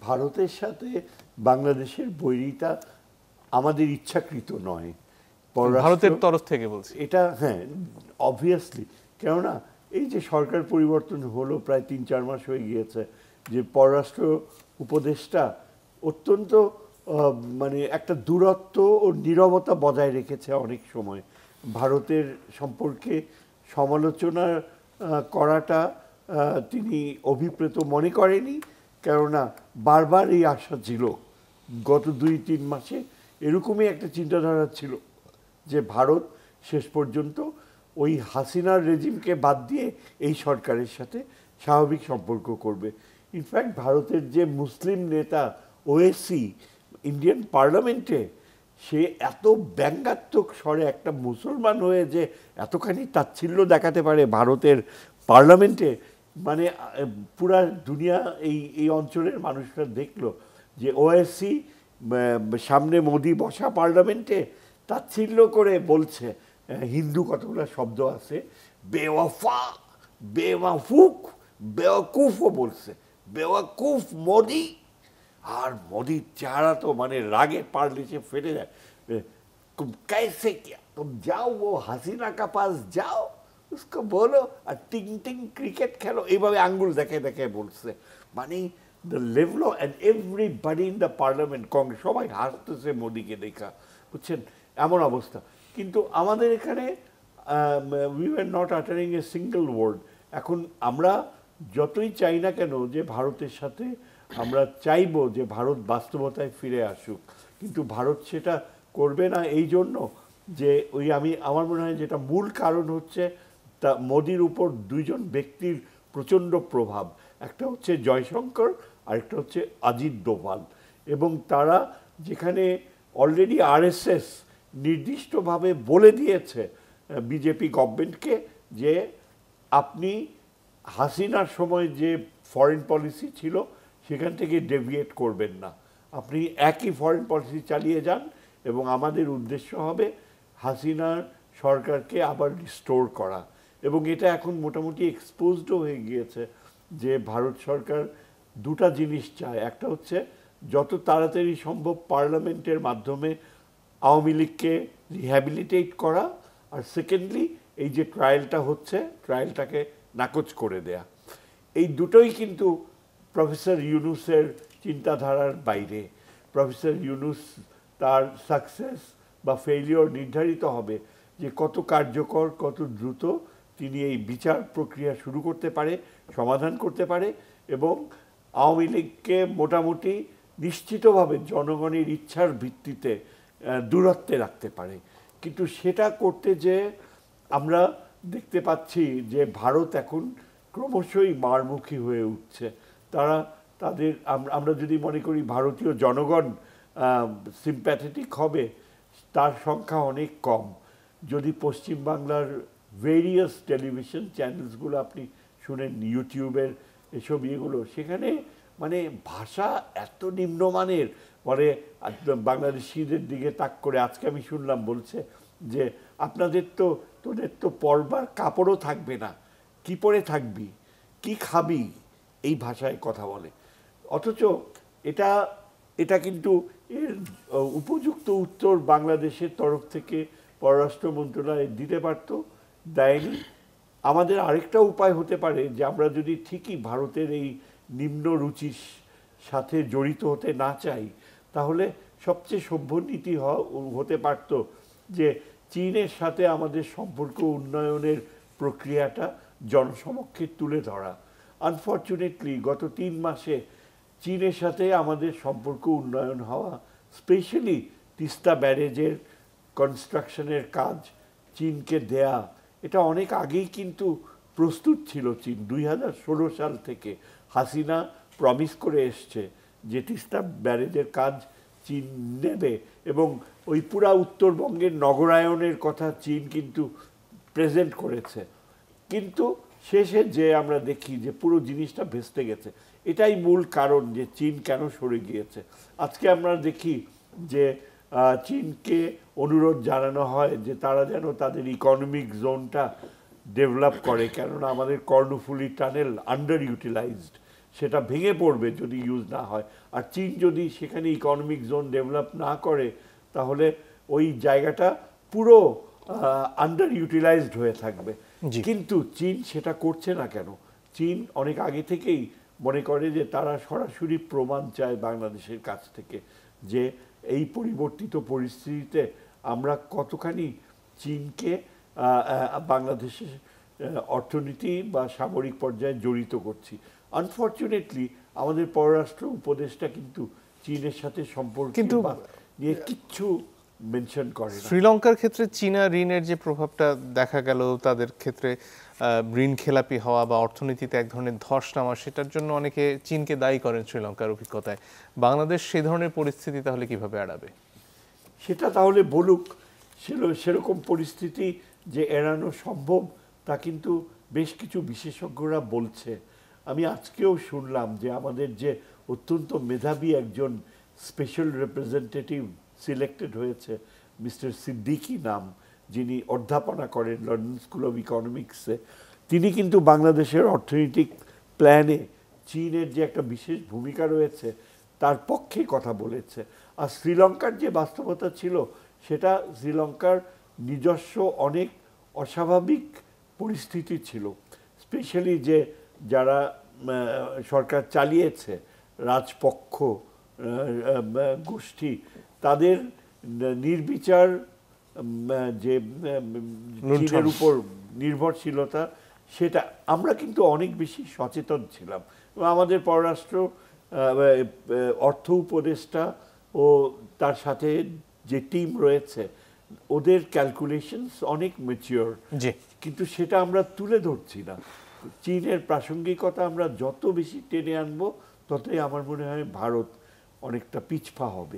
ভারতের সাথে বাংলাদেশের বৈরিতা আমাদের ইচ্ছাকৃত নয়, ভারতের তরফ থেকে বলছি এটা। হ্যাঁ, অবভিয়াসলি, কেননা এই যে সরকার পরিবর্তন হলো প্রায় 3-4 মাস হয়ে গিয়েছে, যে পররাষ্ট্র উপদেষ্টা অত্যন্ত মানে একটা দূরত্ব ও নীরবতা বজায় রেখেছে অনেক সময়। ভারতের সম্পর্কে সমালোচনা করাটা তিনি অভিপ্রেত মনে করেনি, কেননা বারবার এই আশা ছিল গত 2-3 মাসে, এরকমই একটা চিন্তাধারা ছিল যে ভারত শেষ পর্যন্ত ওই হাসিনার রেজিমকে বাদ দিয়ে এই সরকারের সাথে স্বাভাবিক সম্পর্ক করবে। ইনফ্যাক্ট ভারতের যে মুসলিম নেতা ওয়েসি ইন্ডিয়ান পার্লামেন্টে, সে এত ব্যঙ্গাত্মক স্বরে একটা মুসলমান হয়ে যে এতখানি তাচ্ছিল্য দেখাতে পারে ভারতের পার্লামেন্টে, মানে পুরা দুনিয়া এই অঞ্চলের মানুষরা দেখলো যে ওয়েসি সামনে মোদি বসা পার্লামেন্টে তাচ্ছিল্য করে বলছে, হিন্দু কতগুলো শব্দ আছে, বেওয়াফা, বেওয়াফুক, বেওয়াকুফও বলছে, বেওয়াকুফ মোদি। আর মোদির চেহারা তো মানে রাগে পারলে সে ফেটে যায়। तुम कैसे किया, तुम जाओ वो हसीना का पास जाओ, उसको बोलो আর টিং টিং ক্রিকেট খেলো, এইভাবে আঙ্গুল দেখে দেখে বলছে। মানে the level of, and everybody in the parliament, Congress সবাই হাসতেছে মোদিকে দেখা, বুঝছেন, এমন অবস্থা। কিন্তু আমাদের এখানে we are not uttering a single word. এখন আমরা যতই চাই না কেন যে ভারতের সাথে আমরা চাইবো যে ভারত বাস্তবতায় ফিরে আসুক, কিন্তু ভারত সেটা করবে না। এই জন্য যে আমার মনে হয় যেটা মূল কারণ হচ্ছে তা মোদির উপর দুইজন ব্যক্তির প্রচণ্ড প্রভাব। একটা হচ্ছে জয়শঙ্কর, আরেকটা হচ্ছে অজিত ডোভাল। এবং তারা যেখানে অলরেডি আরএসএস নির্দিষ্টভাবে বলে দিয়েছে বিজেপি গভর্নমেন্টকে যে আপনি হাসিনার সময় যে ফরেন পলিসি ছিল সেখান থেকে ডেভিয়েট করবেন না, আপনি একই ফরেন পলিসি চালিয়ে যান, এবং আমাদের উদ্দেশ্য হবে হাসিনার সরকারকে আবার রিস্টোর করা। এবং এটা এখন মোটামুটি এক্সপোজডও হয়ে গিয়েছে যে ভারত সরকার দুটা জিনিস চায়। একটা হচ্ছে যত তাড়াতাড়ি সম্ভব পার্লামেন্টের মাধ্যমে আওয়ামী লীগকে রিহ্যাবিলিটেট করা, আর সেকেন্ডলি এই যে ট্রায়ালটা হচ্ছে ট্রায়ালটাকে নাকচ করে দেয়া। এই দুটোই কিন্তু প্রফেসর ইউনূসের চিন্তাধারার বাইরে। প্রফেসর ইউনূস তার সাকসেস বা ফেইলিওর নির্ধারিত হবে যে কত কার্যকর, কত দ্রুত তিনি এই বিচার প্রক্রিয়া শুরু করতে পারে, সমাধান করতে পারে, এবং আওয়ামী লীগকে মোটামুটি নিশ্চিতভাবে জনগণের ইচ্ছার ভিত্তিতে দূরত্বে রাখতে পারে। কিন্তু সেটা করতে যে আমরা দেখতে পাচ্ছি যে ভারত এখন ক্রমশই মারমুখী হয়ে উঠছে। আমরা যদি মনে করি ভারতীয় জনগণ সিম্প্যাথেটিক হবে, তার সংখ্যা অনেক কম। যদি পশ্চিমবাংলার ভেরিয়াস টেলিভিশন চ্যানেলসগুলো আপনি শুনেন, ইউটিউবের এসব ইয়েগুলো, সেখানে মানে ভাষা এত নিম্নমানের, পরে বাংলাদেশিদের দিকে তাক করে আজকে আমি শুনলাম বলছে যে তোদের তো পরবার কাপড়ও থাকবে না, কি পরে থাকবি, কি খাবি, এই ভাষায় কথা বলে। অথচ এটা কিন্তু এর উপযুক্ত উত্তর বাংলাদেশের তরফ থেকে পররাষ্ট্র মন্ত্রণালয় দিতে পারত, দেয়নি। আমাদের আরেকটা উপায় হতে পারে যে আমরা যদি ঠিকই ভারতের এই নিম্ন রুচির সাথে জড়িত হতে না চাই, তাহলে সবচেয়ে সভ্য নীতি হতে পারত যে চীনের সাথে আমাদের সম্পর্ক উন্নয়নের প্রক্রিয়াটা জনসমক্ষে তুলে ধরা। আনফর্চুনেটলি গত 3 মাসে চীনের সাথে আমাদের সম্পর্ক উন্নয়ন হওয়া, স্পেশালি তিস্তা ব্যারেজের কনস্ট্রাকশনের কাজ চীনকে দেয়া, এটা অনেক আগেই কিন্তু প্রস্তুত ছিল। চীন 2016 সাল থেকে হাসিনা প্রমিস করে এসছে যে তিস্তা ব্যারেজের কাজ চীন নেবে, এবং ওই পুরা উত্তরবঙ্গের নগরায়নের কথা চীন কিন্তু প্রেজেন্ট করেছে। কিন্তু শেষে যে আমরা দেখি যে পুরো জিনিসটা ভেস্তে গেছে। এটাই মূল কারণ যে চীন কেন সরে গিয়েছে। আজকে আমরা দেখি যে চীনকে অনুরোধ জানানো হয় যে তারা যেন তাদের ইকোনমিক জোনটা ডেভেলপ করে, কেননা আমাদের কর্ণফুলী টানেল আন্ডার ইউটিলাইজড, সেটা ভেঙে পড়বে যদি ইউজ না হয়। আর চীন যদি সেখানে ইকোনমিক জোন ডেভেলপ না করে, তাহলে ওই জায়গাটা পুরো আন্ডার ইউটিলাইজড হয়ে থাকবে। জি। কিন্তু চীন সেটা করছে না কেন? চীন অনেক আগে থেকেই মনে করে যে তারা সরাসরি প্রমাণ চায় বাংলাদেশের কাছ থেকে যে এই পরিবর্তিত পরিস্থিতিতে আমরা কতখানি চীনকে বাংলাদেশের অর্থনীতি বা সামরিক পর্যায়ে জড়িত করছি। আনফর্চুনেটলি আমাদের পররাষ্ট্র উপদেষ্টা কিন্তু চীনের সাথে সম্পর্ক নিয়ে কিচ্ছু মেনশন করে না। শ্রীলঙ্কার ক্ষেত্রে চীনা ঋণের যে প্রভাবটা দেখা গেল, তাদের ক্ষেত্রে ঋণ খেলাপি হওয়া বা অর্থনীতিতে এক ধরনের ধস নামা, সেটার জন্য অনেকে চীনকে দায়ী করেন শ্রীলঙ্কার অভিজ্ঞতায়। বাংলাদেশ সেই ধরনের পরিস্থিতি তাহলে কিভাবে এড়াবে? সেটা তাহলে বলুক। সেরকম পরিস্থিতি যে এড়ানো সম্ভব তা কিন্তু বেশ কিছু বিশেষজ্ঞরা বলছে। আমি আজকেও শুনলাম যে আমাদের যে অত্যন্ত মেধাবী একজন স্পেশাল রিপ্রেজেন্টেটিভ সিলেক্টেড হয়েছে, মিস্টার সিদ্দিকী নাম, যিনি অধ্যাপনা করেন লন্ডন স্কুল অফ ইকোনমিক্সে, তিনি কিন্তু বাংলাদেশের অর্থনৈতিক প্ল্যানে চীনের যে একটা বিশেষ ভূমিকা রয়েছে তার পক্ষে কথা বলেছে। আর শ্রীলঙ্কার যে বাস্তবতা ছিল, সেটা শ্রীলঙ্কার নিজস্ব অনেক অস্বাভাবিক পরিস্থিতি ছিল। স্পেশালি যে যারা সরকার চালিয়েছে, রাজপক্ষ গোষ্ঠী, তাদের নির্বিচার যে চীনের উপর নির্ভরশীলতা, সেটা আমরা কিন্তু অনেক বেশি সচেতন ছিলাম। আমাদের পররাষ্ট্র অর্থ উপদেষ্টা ও তার সাথে যে টিম রয়েছে, ওদের ক্যালকুলেশনস অনেক ম্যাচিওর, কিন্তু সেটা আমরা তুলে ধরছি না। চীনের প্রাসঙ্গিকতা আমরা যত বেশি টেনে আনবো, ততই আমার মনে হয় ভারত অনেকটা পিছপা হবে।